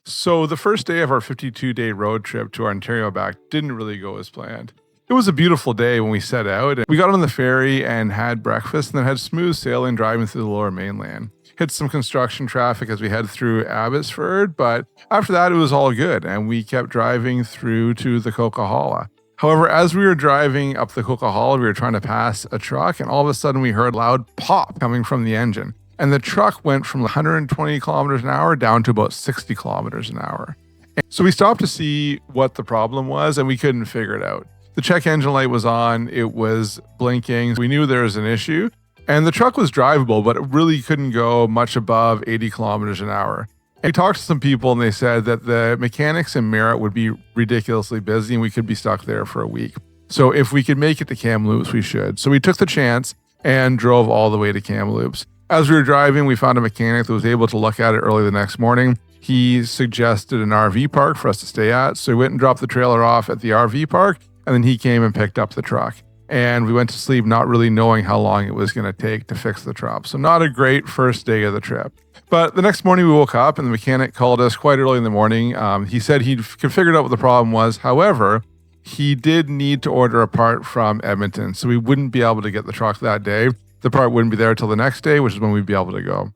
So the first day of our 52-day road trip to Ontario back didn't really go as planned. It was a beautiful day when we set out, and we got on the ferry and had breakfast and then had smooth sailing driving through the Lower Mainland. Hit some construction traffic as we head through Abbotsford, but after that it was all good and we kept driving through to the Coquihalla. However, as we were driving up the Coquihalla, we were trying to pass a truck and all of a sudden we heard a loud pop coming from the engine. And the truck went from 120 kilometers an hour down to about 60 kilometers an hour. So we stopped to see what the problem was and we couldn't figure it out. The check engine light was on, it was blinking. We knew there was an issue and the truck was drivable, but it really couldn't go much above 80 kilometers an hour. And we talked to some people and they said that the mechanics in Merritt would be ridiculously busy and we could be stuck there for a week. So if we could make it to Kamloops, we should. So we took the chance and drove all the way to Kamloops. As we were driving, we found a mechanic that was able to look at it early the next morning. He suggested an RV park for us to stay at. So we went and dropped the trailer off at the RV park, and then he came and picked up the truck. And we went to sleep not really knowing how long it was going to take to fix the truck. So not a great first day of the trip. But the next morning we woke up and the mechanic called us quite early in the morning. He said he'd figured out what the problem was. However, he did need to order a part from Edmonton, so we wouldn't be able to get the truck that day. The part wouldn't be there until the next day, which is when we'd be able to go.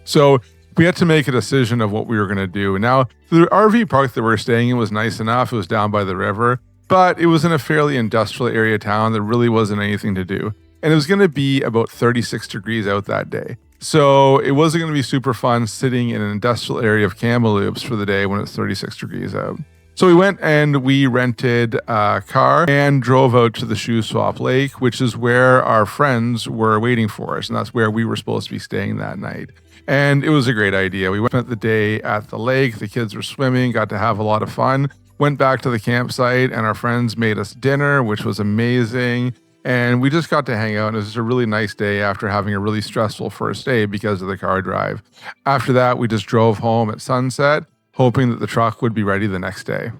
So we had to make a decision of what we were going to do. Now, the RV park that we were staying in was nice enough. It was down by the river, but it was in a fairly industrial area town. There really wasn't anything to do. And it was going to be about 36 degrees out that day. So it wasn't going to be super fun sitting in an industrial area of Kamloops for the day when it's 36 degrees out. So we went and we rented a car and drove out to the Shuswap Lake, which is where our friends were waiting for us. And that's where we were supposed to be staying that night. And it was a great idea. We spent the day at the lake. The kids were swimming, got to have a lot of fun, went back to the campsite and our friends made us dinner, which was amazing. And we just got to hang out. And it was just a really nice day after having a really stressful first day because of the car drive. After that, we just drove home at sunset, hoping that the truck would be ready the next day.